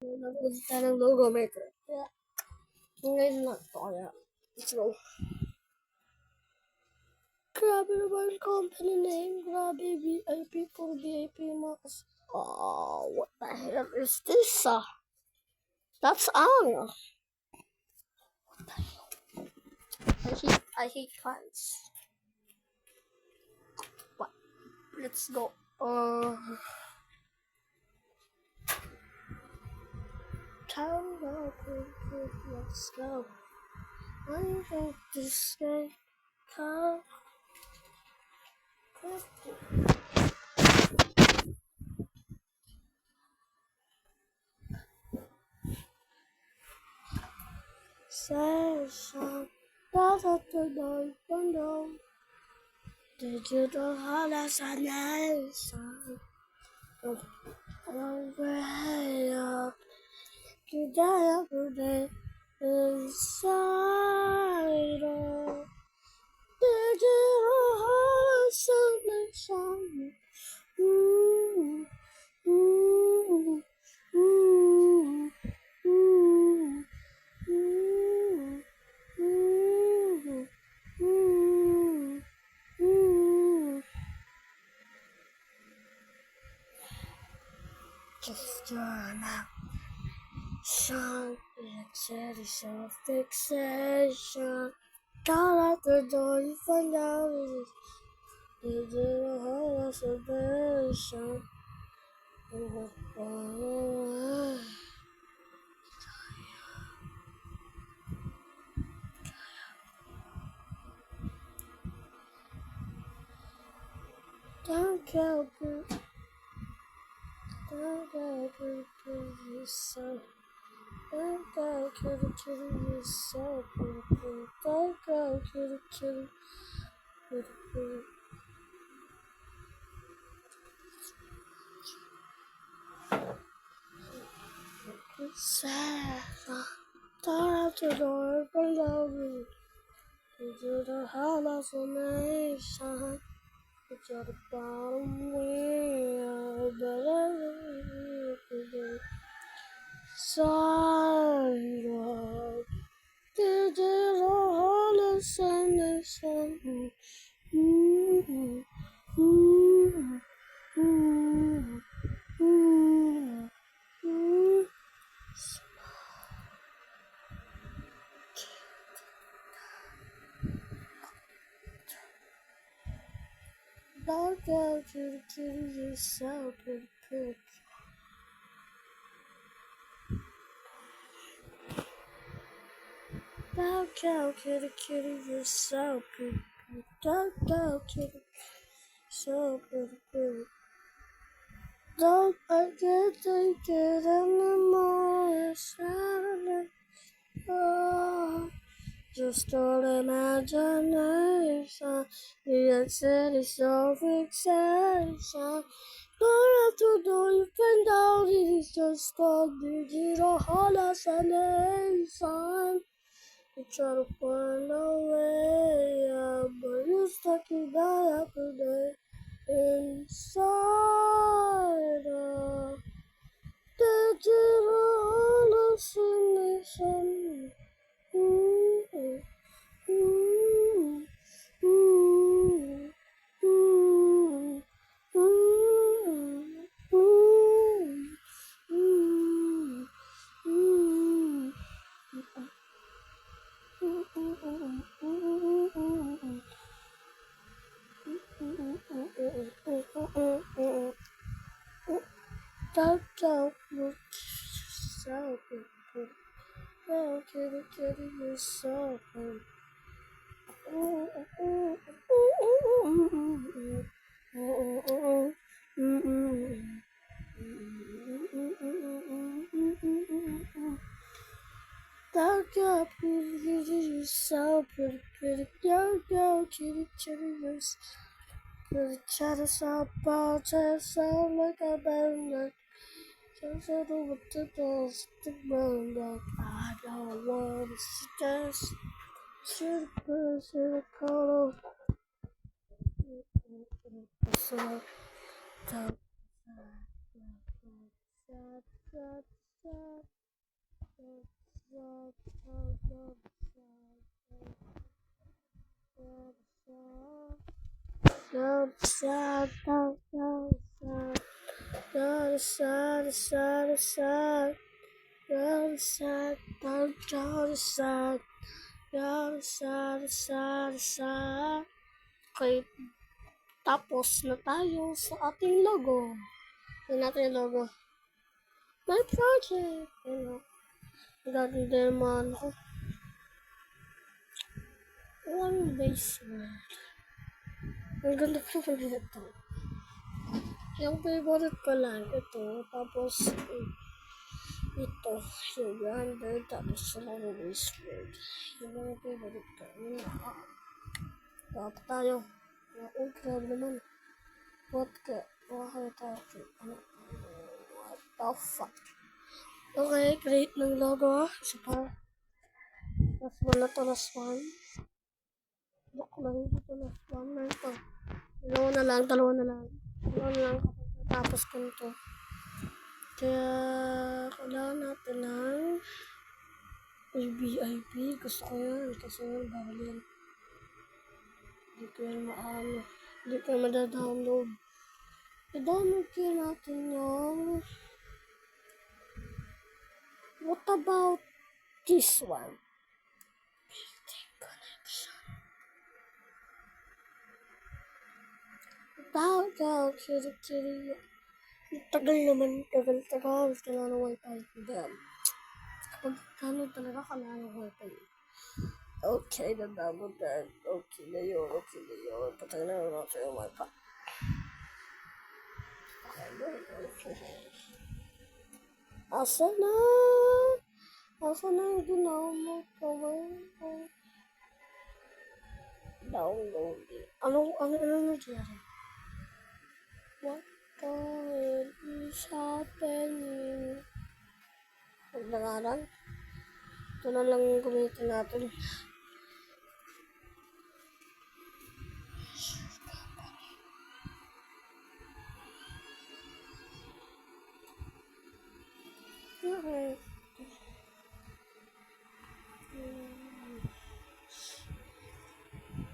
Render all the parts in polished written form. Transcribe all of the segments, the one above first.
Nagpunta tayo ng logo maker. Kaya, ngayon lang ito. Kaya, let's go. Grabe naman company name. Grabe, VIP for VIP Max. Oh, what the hell is this? That's Ang. What the hell? I hate fans. What? Let's go. Let's go. I think this guy come. Session. That's at the door. Window. Digital hallucination. Overhead. Today, every day. Inside of digital hallucination. Ooh, ooh, ooh, ooh, ooh, ooh, ooh. Just turn out. Some anxiety, self-fixation. Got out the door, you find out you did a whole observation. Don't go, yourself. Don't go, yourself. Don't go, kitty. Sad. Turn out the door, open down. Into the hallucination. It's at the bottom wheel, but every side of digital hallucination. Ooh, ooh, ooh, ooh, ooh. Don't go to the kitty yourself, pretty prick. Don't go to the kitty yourself, pretty prick. Don't go to the yourself, pretty prick. Don't forget to get anymore. Saturday. Oh, just all imagination. The city self-fixation. Don't have to know you find out it is just a digital hallucination. You try to find a way out, but you're stuck in that every day. Inside of digital hallucination. Ooh, ooh, ooh, ooh, ooh, don't look yourself. Don't kitty yourself. Don't go kitty yourself. Pretty. Don't go kitty yourself. Pretty chatter sound about to sound like a band. Just a little bit of stick bone. I don't want to suggest. Should have called so Okay, tapos na tayo sa ating logo. Yan natin yung logo. My project! Ano? Dati din naman ako. Walang basement. Ang ganda pa naman ito. Yung favorite ko lang ito. Tapos, ito. Yung grande. Tapos, walang basement. Yung mga favorite ko. Dapat tayo. Oh, grabe naman. What tayo? What the fuck? Okay, create ng logo. Isa pa. Last one na to, last one. Look lang dito, last one na ito. Dalawa na lang. Dalawa na lang kapag natapos ko nito. Kaya, kailangan natin ng ABIP. Gusto ko yan. Kasi bawal yan. Hindi ko yan maano. Hindi ko yan madadownload. I-download kaya natin yung... What about this one? Building connection. Bago, kiri-kiri. Tagal naman. Tagal. Kailangan ng wifi. Damn. Kapag kano talaga kailangan ng wifi. Okay, dadabo dad. Okay na yun. Patay na natin yung wifi. Asa na yung download ko? Download it. Ano nangyari? What the hell is happening? Nagnangalan? Ito na lang yung gamitin natin. Okay.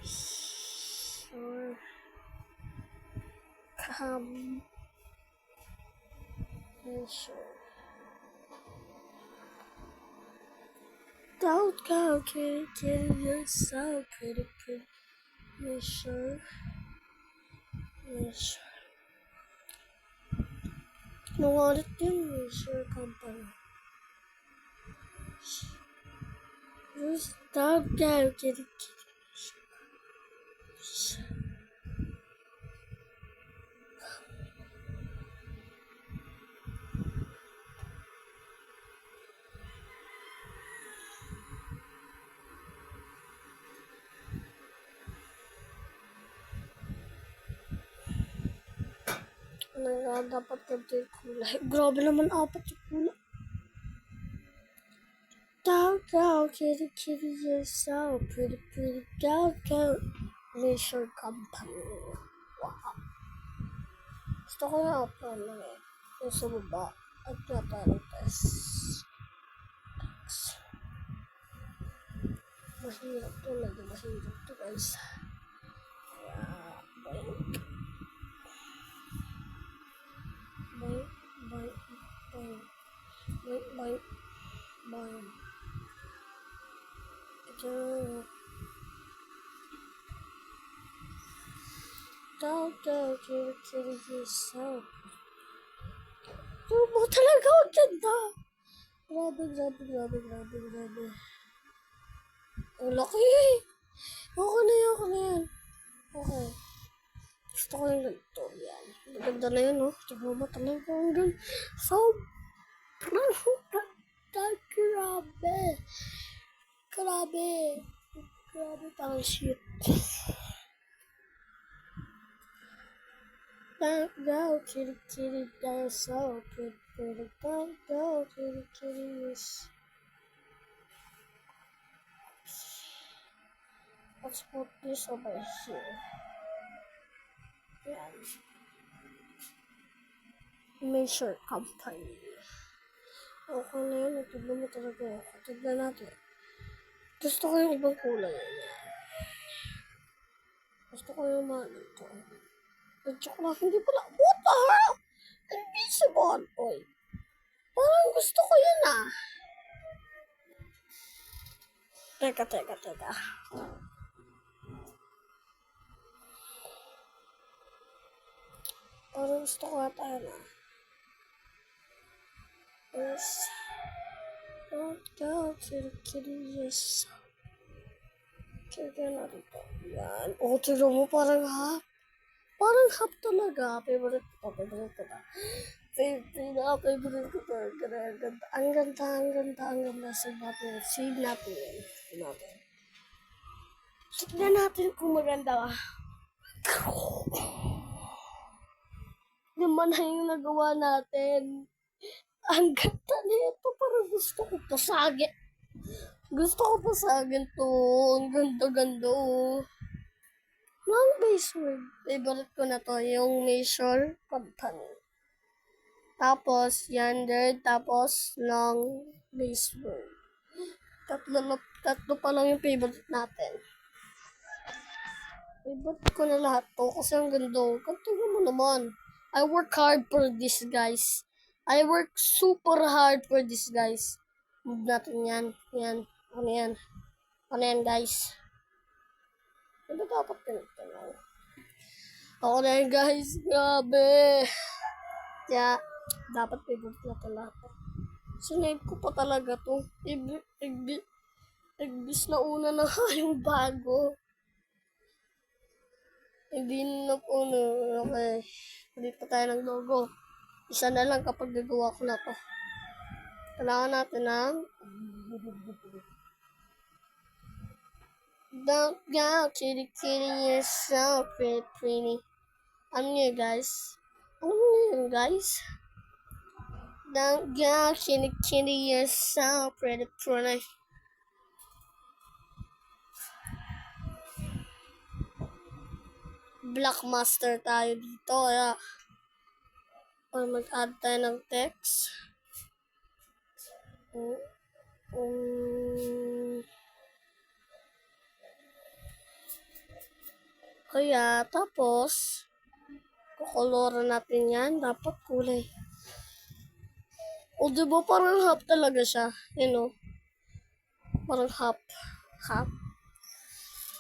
Sure. Come. Sure. Don't go, kitty, you're so pretty. Sure. No, what do sure company. Just don't go, kitty. Dapat ganito yung kulay. Grabe naman, apat yung kulay. Go, kitty, you're so pretty. Go, Leisure Company. Wow. Gusto ko yung upload na eh. Yung sa baba. At yata ng test. Mahirap to guys. Boing. Ito. Go, kitty, you're so pretty. Talaga ang ganda. Grabe. Ang laki eh. Okay na yan. Okay. Gusto ko yung ganito. Yan. Maganda na yun, no? Tignan mo talaga ang ganda. Grabe, parang shit. Go, kitty, you're so pretty. Go, kitty, let's put this over here. Yan. Leisure Company. Okay na yun. Tignan mo talaga ako. Tignan natin. Gusto ko yung ibang kulay. Ayan. Gusto ko yung mga ito. At saka lang, hindi pala. What the hell? Invisible. Oy. Parang gusto ko yun ah. Teka. Parang gusto ko ata yun ah. Yes. Don't go to the kitty, yes. Kaya natin ito. Yan. O, tignan mo parang half. Parang half talaga. Favorite ko na. Favorite ko na. Ang ganda. Save natin yan. Tignan natin kung maganda. Naman na yung nagawa natin. Ang ganda nito. Parang gusto ko pasagin. To. Ang ganda. Long basement. Favorite ko na to. Yung Measure Company. Tapos, Yonder. Tapos, Long basement. Tatlo pa lang yung favorite natin. Favorite ko na lahat to. Kasi ang ganda. Kantuhin mo naman. I work hard for this, guys. I work super hard for this, guys. Move natin yan. Ano yan, guys? Ano dapat ganito lang? Ako na yan, guys. Grabe. Kaya, dapat favorite na ito lahat. Sinave ko pa talaga to. Igbis na una na yung bago. Hindi na po na. Okay. Ulit pa tayo ng logo. Isa na lang kapag nagawa ko na to. Kailangan natin ng Don't go kitty, you're so pretty. Ano yun, guys? Don't go kitty, you're so pretty. Blockmaster tayo dito. Kaya, mag-add tayo ng text. Kaya, tapos, kukoloran natin yan. Dapat kulay. O, diba parang half talaga siya? You know? Parang half.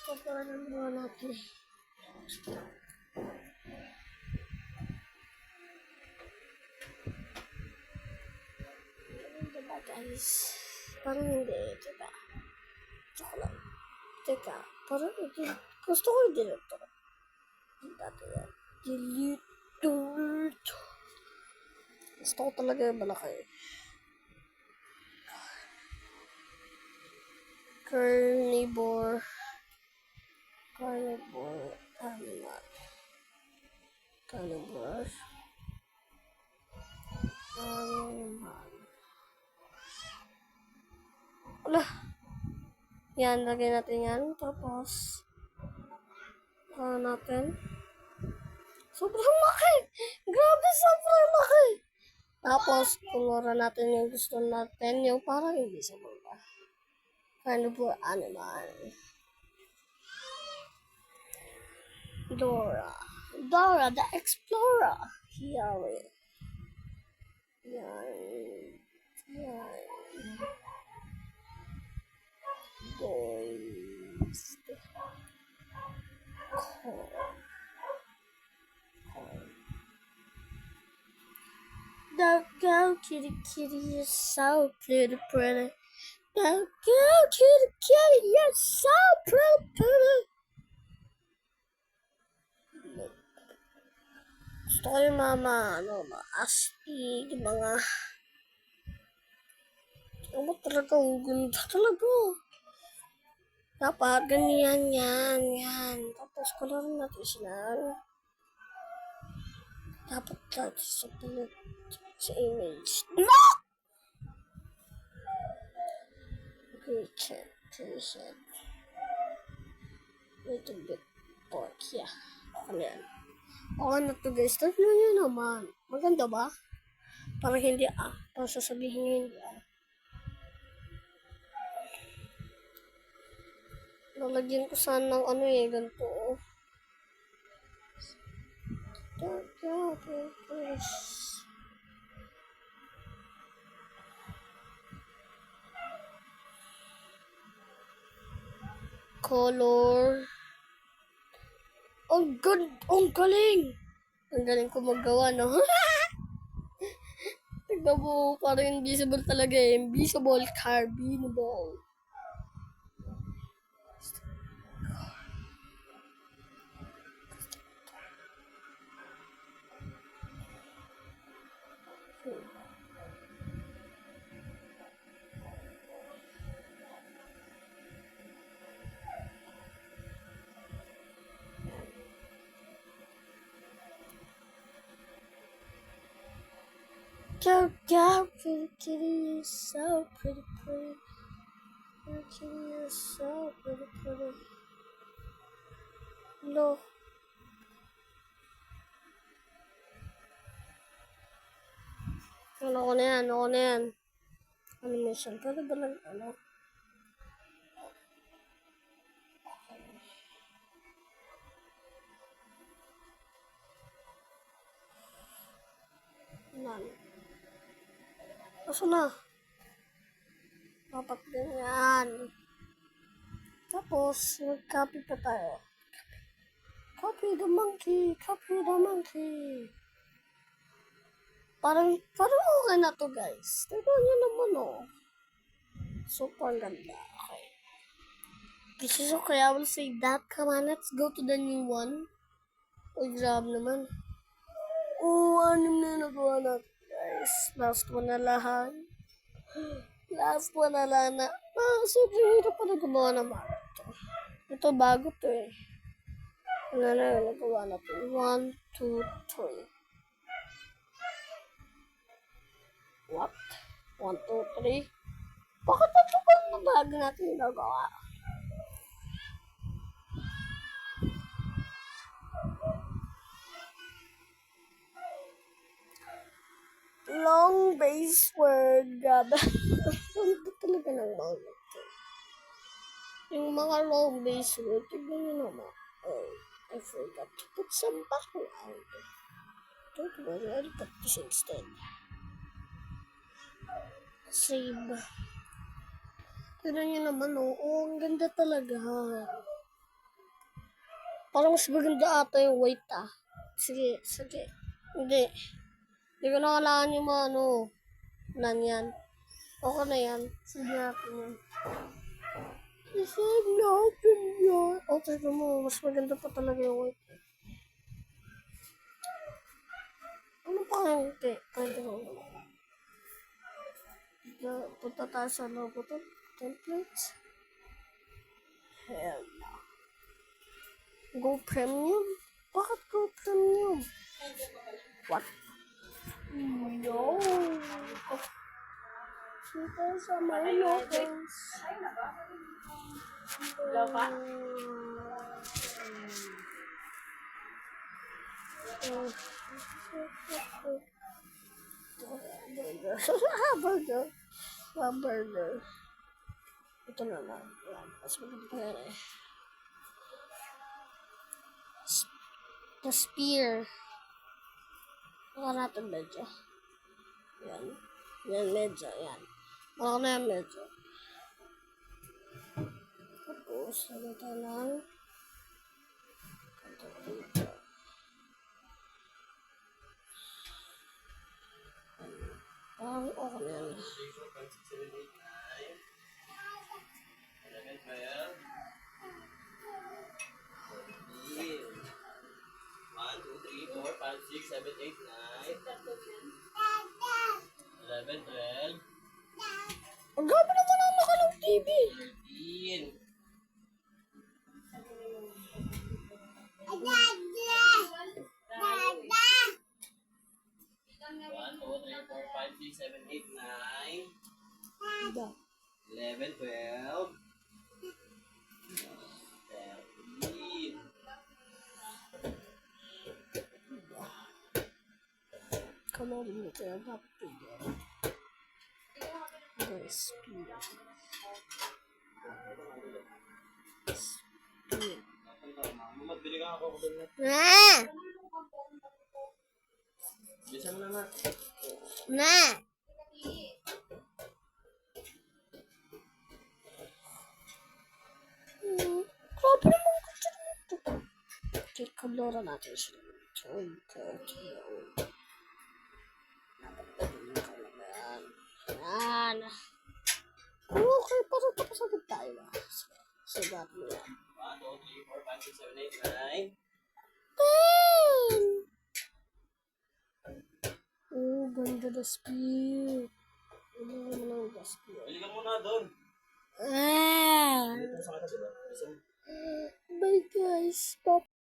Kukoloran natin. Diba, guys? Parang hindi. Diba? Teka. Parang hindi. Gusto ko yung delete. Delete. Gusto ko talaga yung malaki. Carnivore animal. Carnivore animal. Wala. Yan, lagay natin yan. Tapos, natin. Sobrang laki! Grabe, sobrang laki! Tapos, koloran natin yung gusto natin. Yung parang invisible ba? Carnivore animal. Dora the Explorer. Here. Yan. Boys. Don't go kitty, you're so pretty. Don't go kitty, you're so pretty. Gusto ko yung mga astig, mga talaga, ang ganda talaga. Dapat ganyan yan. Tapos kolorin natin sila. Dapat natin sa image. No! Creature. Little bit dark. Yeah. Okay na yan. Okay na to, guys. Tignan nyo naman. Maganda ba? Parang hindi Parang sasabihin hindi Lalagyan ko sana ng ano ganito color. Ang galing! Ang galing ko maggawa, no? Tignan mo, parang invisible talaga Invisible, carbonable. Go, kitty, you're so pretty. Kitty, you're so pretty. No. Ano ko na yan? Animation. Pero ba lang, Aso na? Dapat ganyan. Tapos, mag-copy pa tayo. Copy the monkey. Parang okay na to, guys. Tignan nyo naman, Super ganda. Okay. This is okay. I will say that. Come on, let's go to the new one. Uy, grab naman. Ano na nagawa natin, guys. Last one na lang na. Sobrang hirap pa na gumawa naman. Ito bago to Ano na nagawa natin? 1, 2, 3. What? 1, 2, 3? Bakit ito pa na bago natin nagawa? Long base word. Grabe. Ano talaga ng mga yung mga long base word. Tignan nyo naman. Oh, I forgot to put some background. Don't worry, I'll put this instead. Save. Tignan nyo naman, ang ganda talaga. Parang mas maganda ata yung white, Sige. Hindi ko na kailangan yung mga nanyan. Okay na yan. Sige natin yan. Sige natin yan. Tignan mo, mas maganda pa talaga yung white. Ano pa nga hindi? Pwede ko naman. Punta tayo sa logo to. Templates. Hell no. Go premium? Bakit go premium? What? No. Dito sa my logos. Burger. Ito na lang. Mas maganda yan The spear. Baka natin medyo. Yan medyo. Baka na yan medyo. Tapos, ano tayo lang. Dito. Parang okay na yan. 6, 7, 8, 9, 11, 12. Ang gaba naman ang laka ng TV. 13. 1, 2, 3, 4, 5, 6, 7, 8, 9. 11, 12. 13. Ekonomi terhadap bile. Speed. Magbili ka ako doon na. Na! Bisa mo naman. Na! Grabe naman ko dito. Kikaloran natin siya. Yan. Okay, parang tapos agad tayo. Sagat mo yan. 1, 2, 3, 4, 5, 6, 7, 8, 9. Oh, ganda na speed. Ano naman ang speed? Bili ka muna doon. Ah! Dito sa kata, diba? Bisa mo. Bye guys. Bye.